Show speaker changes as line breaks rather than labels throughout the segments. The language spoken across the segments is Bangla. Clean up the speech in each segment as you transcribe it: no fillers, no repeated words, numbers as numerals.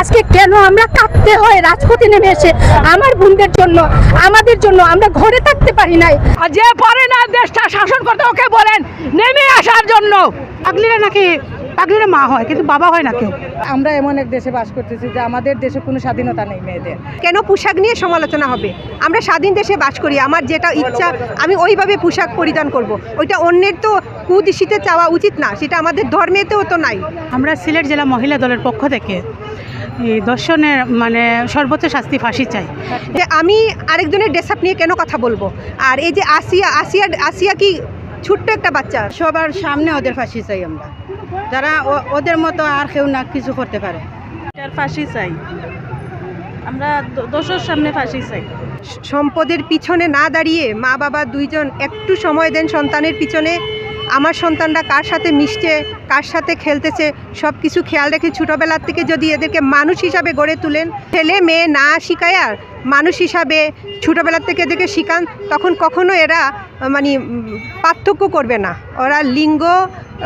আজকে কেন আমরা কাঁদতে হয় রাজপথে নেমে এসে আমার বোনদের জন্য, আমাদের জন্য? আমরা ঘরে থাকতে পারি নাই।
যে পারে না দেশটা শাসন করতে ওকে বলেন নেমে আসার জন্য।
পাগলিরা নাকি পাগলিরা মা হয় কিন্তু বাবা হয় না কেউ।
আমরা এমন এক দেশে বাস করতেছি যে আমাদের দেশে কোনো স্বাধীনতা নেই মেয়েদের।
কেন পোশাক নিয়ে সমালোচনা হবে? আমরা স্বাধীন দেশে বাস করি, আমার যেটা ইচ্ছা আমি ওইভাবে পোশাক পরিধান করব। ওইটা অন্যের তো কুদৃষ্টিতে চাওয়া উচিত না, সেটা আমাদের ধর্মেতেও তো নাই।
আমরা সিলেট জেলা মহিলা দলের পক্ষ থেকে এই দর্শনের সর্বোচ্চ শাস্তি ফাঁসি চাই।
যে আমি আরেকজনের ড্রেস আপ নিয়ে কেন কথা বলবো? আর এই যে আসিয়া কি ছোট্ট একটা বাচ্চা?
সবার সামনে ওদের ফাঁসি চাই আমরা, যারা ওদের মতো আর কেউ না কিছু করতে পারে।
এটার ফাঁসি চাই, আমরা দোষের সামনে ফাঁসি চাই।
সম্পদের পিছনে না দাঁড়িয়ে মা বাবা দুইজন একটু সময় দেন সন্তানের পিছনে। আমার সন্তানরা কার সাথে মিশছে, কার সাথে খেলতেছে, সব কিছু খেয়াল রেখে ছোটোবেলার থেকে যদি এদেরকে মানুষ হিসাবে গড়ে তুলেন, ছেলে মেয়ে না শিখায় আর মানুষ হিসাবে ছোটোবেলার থেকে এদেরকে শিখান, তখন কখনো এরা পার্থক্য করবে না, ওরা লিঙ্গ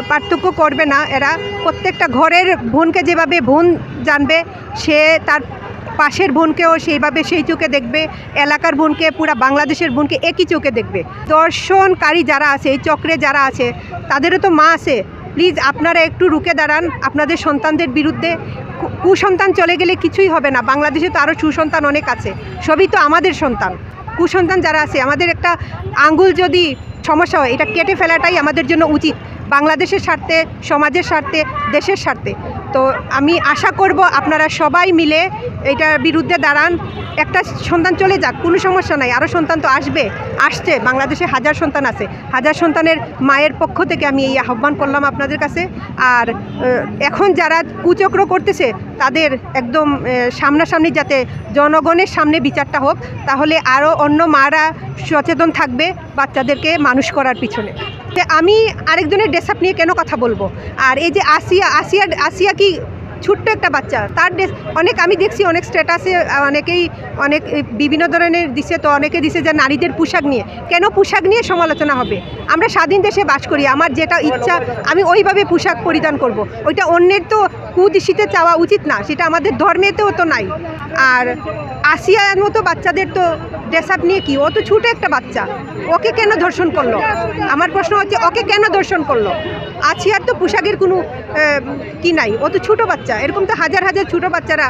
পার্থক্য করবে না। এরা প্রত্যেকটা ঘরের বোনকে যেভাবে বোন জানবে, সে তার পাশের বোনকেও সেইভাবে সেই চোখে দেখবে, এলাকার বোনকে, পুরা বাংলাদেশের বোনকে একই চোখে দেখবে। দর্শনকারী যারা আছে, এই চক্রে যারা আছে, তাদেরও তো মা আছে। প্লিজ আপনারা একটু রুখে দাঁড়ান আপনাদের সন্তানদের বিরুদ্ধে। কুসন্তান চলে গেলে কিছুই হবে না, বাংলাদেশে তো আরও সুসন্তান অনেক আছে, সবই তো আমাদের সন্তান। কুসন্তান যারা আছে, আমাদের একটা আঙ্গুল যদি সমস্যা হয়, এটা কেটে ফেলাটাই আমাদের জন্য উচিত, বাংলাদেশের স্বার্থে, সমাজের স্বার্থে, দেশের স্বার্থে। তো আমি আশা করব আপনারা সবাই মিলে এটার বিরুদ্ধে দাঁড়ান। একটা সন্তান চলে যাক, কোনো সমস্যা নাই, আরও সন্তান তো আসছে। বাংলাদেশে হাজার সন্তান আছে, হাজার সন্তানের মায়ের পক্ষ থেকে আমি এই আহ্বান করলাম আপনাদের কাছে। আর এখন যারা কুচক্র করতেছে তাদের একদম সামনাসামনি যাতে জনগণের সামনে বিচারটা হোক, তাহলে আরও অন্য মারা সচেতন থাকবে বাচ্চাদেরকে মানুষ করার পিছনে। আমি আরেকজনের ড্রেস আপ নিয়ে কেন কথা বলবো? আর এই যে আসিয়া কি ছোট্ট একটা বাচ্চা, তার ড্রেস অনেক আমি দেখছি, অনেক স্ট্যাটাসে অনেকেই অনেক বিভিন্ন ধরনের দিছে, তো অনেকে দিছে যে নারীদের পোশাক নিয়ে। কেন পোশাক নিয়ে সমালোচনা হবে? আমরা স্বাধীন দেশে বাস করি, আমার যেটা ইচ্ছা আমি ওইভাবে পোশাক পরিধান করব। ওইটা অন্যের তো কুদৃষ্টিতে চাওয়া উচিত না, সেটা আমাদের ধর্মেতেও তো নাই। আর আসিয়ার মতো বাচ্চাদের তো ড্রেস আপ নিয়ে কি? ও তো ছোটো একটা বাচ্চা, ওকে কেন ধর্ষণ করলো? আমার প্রশ্ন হচ্ছে ওকে কেন ধর্ষণ করলো? আসিয়ার তো পোশাকের কোনো কি নাই, ও তো ছোটো বাচ্চা। এরকম তো হাজার হাজার ছোটো বাচ্চারা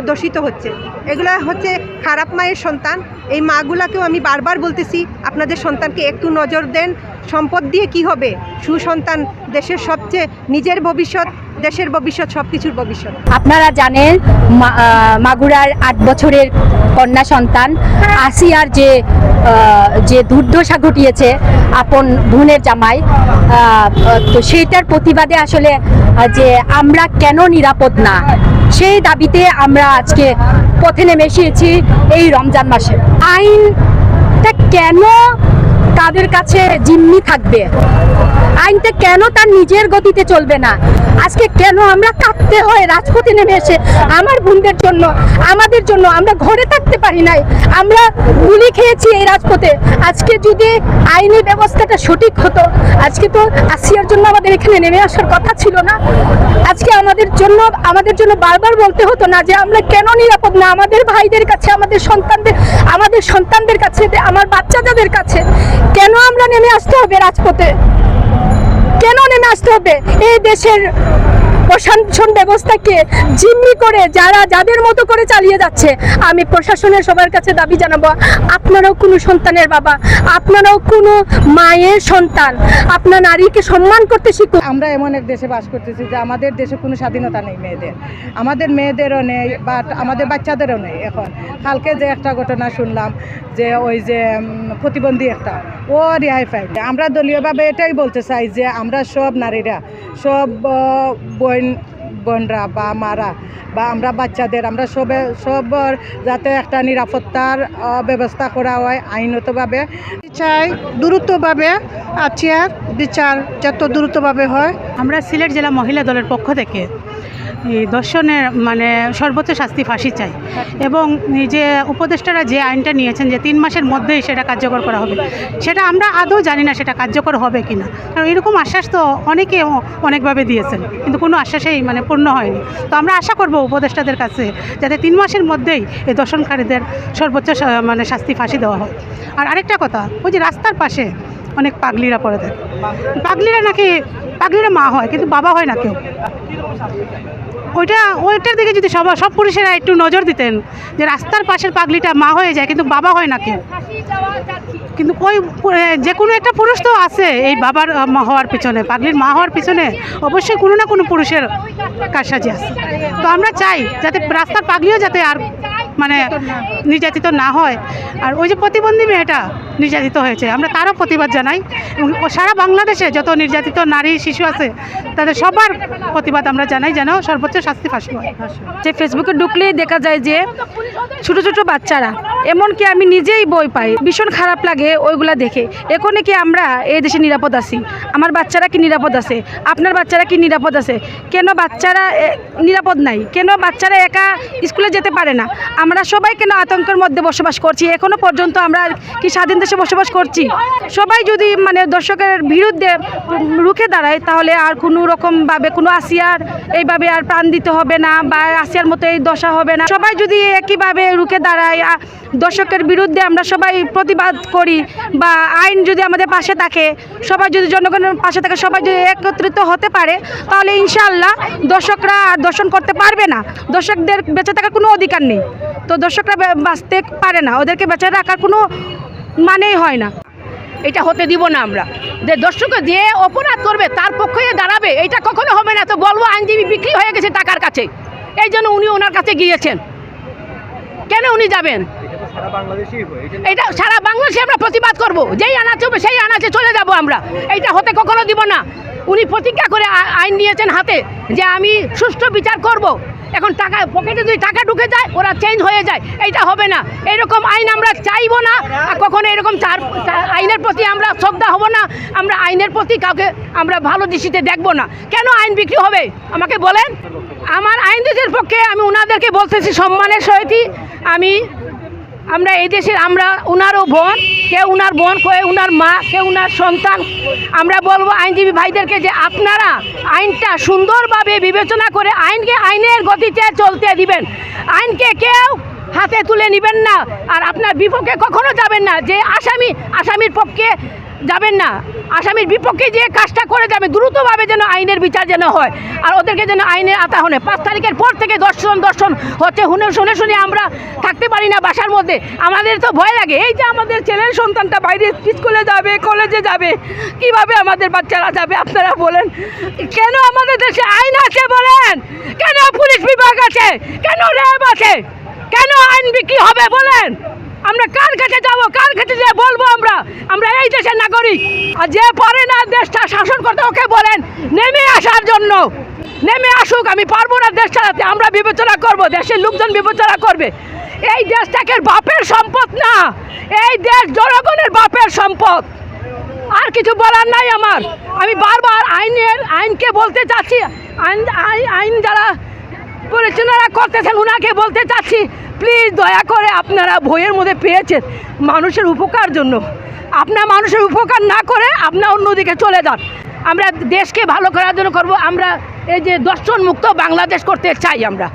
দূষিত হচ্ছে। এগুলা হচ্ছে খারাপ মায়ের সন্তান। এই মাগুলাকেও আমি বারবার বলতেছি, আপনাদের সন্তানকে একটু নজর দেন। সম্পদ দিয়ে কি হবে? সুসন্তান দেশের সবচেয়ে, নিজের ভবিষ্যৎ, দেশের ভবিষ্যৎ, সব কিছুর ভবিষ্যৎ।
আপনারা জানেন মাগুরার 8 বছরের কন্যা সন্তান আসিয়ার যে দুর্দশা ঘটিয়েছে আপন বোনের জামাই, তো সেইটার প্রতিবাদে আসলে যে আমরা কেন নিরাপদ না, সেই দাবিতে আমরা আজকে পথে নেমে এসেছি। এই রমজান মাসে আইনটা কেন তাদের কাছে জিম্মি থাকবে? আইনটা কেন তার নিজের গতিতে চলবে না? আজকে কেন আমরা কাঁদতে হয় রাজপথে নেমে এসে আমার বোনদের জন্য, আমাদের জন্য? আমরা ঘরে থাকতে পারি নাই, আমরা গুলি খেয়েছি এই রাজপথে। আজকে যদি আইনি ব্যবস্থাটা সঠিক হতো, আজকে তো আসিয়ার জন্য আমাদের এখানে নেমে আসার কথা ছিল না। আজকে আমাদের জন্য বারবার বলতে হতো না যে আমরা কেন নিরাপদ না, আমাদের ভাইদের কাছে, আমাদের সন্তানদের কাছে, আমার বাচ্চাদের কাছে কেন আমরা নেমে আসতে হবে রাজপথে? কেন নেমে আসতে হবে? এই দেশের প্রশাসন ব্যবস্থাকে জিম্মি করে যাদের মতো করে চালিয়ে যাচ্ছে। আমি প্রশাসনের সবার কাছে দাবি জানাবো, আপনারাও কোনো সন্তানের বাবা, আপনারাও কোনো মায়ের সন্তান, আপনার নারীকে সম্মান করতে শিখুন।
আমরা এমন এক দেশে বাস করতেছি যে আমাদের দেশে কোনো স্বাধীনতা নেই মেয়েদের, আমাদের মেয়েদেরও নেই, বাট আমাদের বাচ্চাদেরও নেই। এখন কালকে যে একটা ঘটনা শুনলাম, যে ওই যে প্রতিবন্ধী একটা, ও রেহাই পায়। আমরা দলীয়ভাবে এটাই বলতে চাই যে আমরা সব নারীরা, সব বোনরা বা মারা বা আমরা বাচ্চাদের, আমরা সবার যাতে একটা নিরাপত্তার ব্যবস্থা করা হয় আইনতভাবে। চাই দ্রুতভাবে আসিয়ার বিচার যত দ্রুতভাবে হয়।
আমরা সিলেট জেলা মহিলা দলের পক্ষ থেকে এই ধর্ষণের মানে সর্বোচ্চ শাস্তি ফাঁসি চাই, এবং এই যে উপদেষ্টারা যে আইনটা নিয়েছেন যে 3 মাসের মধ্যেই সেটা কার্যকর করা হবে, সেটা আমরা আদৌ জানি না সেটা কার্যকর হবে কি না। কারণ এরকম আশ্বাস তো অনেকে অনেকভাবে দিয়েছেন, কিন্তু কোনো আশ্বাসেই মানে পূর্ণ হয়নি। তো আমরা আশা করব উপদেষ্টাদের কাছে যাতে 3 মাসের মধ্যেই এই ধর্ষণকারীদের সর্বোচ্চ মানে শাস্তি ফাঁসি দেওয়া হয়। আর আরেকটা কথা, ওই যে রাস্তার পাশে অনেক পাগলিরা পড়ে থাকে, পাগলিরা মা হয় কিন্তু বাবা হয় না কেউ। ওইটার দিকে যদি সব পুরুষেরা একটু নজর দিতেন যে রাস্তার পাশের পাগলিটা মা হয়ে যায় কিন্তু বাবা হয় না কেউ। কিন্তু ওই যে কোনো একটা পুরুষ তো আছে এই বাবার হওয়ার পিছনে, পাগলির মা হওয়ার পিছনে অবশ্যই কোনো না কোনো পুরুষের কারসাজি আছে। তো আমরা চাই যাতে রাস্তার পাগলিও যাতে আর মানে নির্যাতিত না হয়। আর ওই যে প্রতিবন্ধী মেয়েটা নির্যাতিত হয়েছে, আমরা তারও প্রতিবাদ জানাই, এবং সারা বাংলাদেশে যত নির্যাতিত নারী শিশু আছে তাদের সবার প্রতিবাদ আমরা জানাই যেন সর্বোচ্চ শাস্তি ফাঁসি হয়।
যে ফেসবুকে ঢুকলেই দেখা যায় যে ছোট ছোট বাচ্চারা, এমনকি আমি নিজেই বই পাই, ভীষণ খারাপ লাগে ওইগুলা দেখে। এখন কি আমরা এই দেশে নিরাপদ আছি? আমার বাচ্চারা কি নিরাপদ আছে? আপনার বাচ্চারা কি নিরাপদ আছে? কেন বাচ্চারা নিরাপদ নাই? কেন বাচ্চারা একা স্কুলে যেতে পারে না? আমরা সবাই কেন আতঙ্কের মধ্যে বসবাস করছি? এখনো পর্যন্ত আমরা কি স্বাধীন দেশে বসবাস করছি? সবাই যদি মানে দর্শকের বিরুদ্ধে রুখে দাঁড়ায় তাহলে আর কোনো রকমভাবে কোনো আসিয়ার এইভাবে আর প্রাণ দিতে হবে না, বা আসিয়ার মতো এই দশা হবে না। সবাই যদি একইভাবে রুখে দাঁড়ায়, দর্শকের বিরুদ্ধে আমরা সবাই প্রতিবাদ করি, বা আইন যদি আমাদের পাশে থাকে, সবাই যদি জনগণের পাশে থাকে, সবাই যদি একত্রিত হতে পারে, তাহলে ইনশাআল্লাহ দর্শকরা আর দর্শন করতে পারবে না। দর্শকদের বেঁচে থাকার কোনো অধিকার নেই। তো দর্শকরা বাঁচতে পারে না, ওদেরকে বেঁচে রাখার কোনো মানেই হয় না।
এটা হতে দিব না আমরা। যে দর্শক যে অপরাধ করবে তার পক্ষে দাঁড়াবে, এটা কখনো হবে না। তো বলবো আইনজীবী বিক্রি হয়ে গেছে টাকার কাছে, এই জন্য উনি ওনার কাছে গিয়েছেন। কেন উনি যাবেন? এটা সারা বাংলাদেশে আমরা প্রতিবাদ করব, যেই আনাচে হবে সেই আনাচে চলে যাব আমরা। এইটা হতে কখনো দিব না। উনি প্রতিজ্ঞা করে আইন নিয়েছেন হাতে যে আমি সুষ্ঠু বিচার করব। এখন টাকা পকেটে যদি টাকা ঢুকে যায় ওরা চেঞ্জ হয়ে যায়, এইটা হবে না। এরকম আইন আমরা চাইবো না, আর কখনো এরকম আইনের প্রতি আমরা শ্রদ্ধা হব না। আমরা আইনের প্রতি কাউকে আমরা ভালো দৃষ্টিতে দেখবো না। কেন আইন বিক্রি হবে আমাকে বলেন? আমার আইনজীবীদের পক্ষে আমি ওনাদেরকে বলতেছি সম্মানের সহিতই, আমরা এই দেশের, আমরা উনারও বোন, কেউ উনার বোন, কেউ উনার মা, কেউ উনার সন্তান। আমরা বলবো আইনজীবী ভাইদেরকে যে আপনারা আইনটা সুন্দরভাবে বিবেচনা করে আইনের গতিতে চলতে দিবেন। আইনকে কেউ হাতে তুলে নেবেন না, আর আপনার বিপক্ষে কখনো যাবেন না। যে আসামির পক্ষে যাবেন না, আসামির বিপক্ষে যে কাজটা করে যাবে, দ্রুতভাবে যেন আইনের বিচার যেন হয়, আর ওদেরকে যেন আইনের আতা হনে। 5 তারিখের পর থেকে দর্শন হচ্ছে, শুনে আমরা থাকতে পারি না বাসার মধ্যে। আমাদের তো ভয় লাগে। এই যে আমাদের ছেলের সন্তানটা বাইরে স্কুলে যাবে, কলেজে যাবে, কিভাবে আমাদের বাচ্চারা যাবে আপনারা বলেন? কেন আমাদের দেশে আইন আছে বলেন? কেন পুলিশ বিভাগ আছে? কেন র্যাব আছে? কেন আইন বিক্রি হবে বলেন? আমরা কার কাছে যাবো? কার কাছে যেয়ে বলবো? আমরা এই দেশের নাগরিক। আর যে পারে না দেশটা শাসন করতে, ওকে বলেন নেমে আসার জন্য। নেমে আসুক, আমি পারবো না দেশ চালাতে। আমরা বিবেচনা করব, দেশের লোকজন বিবেচনা করবে। এই দেশটাকে বাপের সম্পদ না, এই দেশ জনগণের বাপের সম্পদ। আর কিছু বলার নাই আমার। আমি বারবার আইনকে বলতে চাচ্ছি, আইন যারা পরিচালনা করতেছেন ওনাকে বলতে চাচ্ছি, প্লিজ দয়া করে আপনারা বইয়ের মধ্যে পেয়েছেন মানুষের উপকার জন্য, আপনার মানুষের উপকার না করে আপনার অন্যদিকে চলে যান। আমরা দেশকে ভালো করার জন্য করব। আমরা এই যে দর্শন মুক্ত বাংলাদেশ করতে চাই আমরা।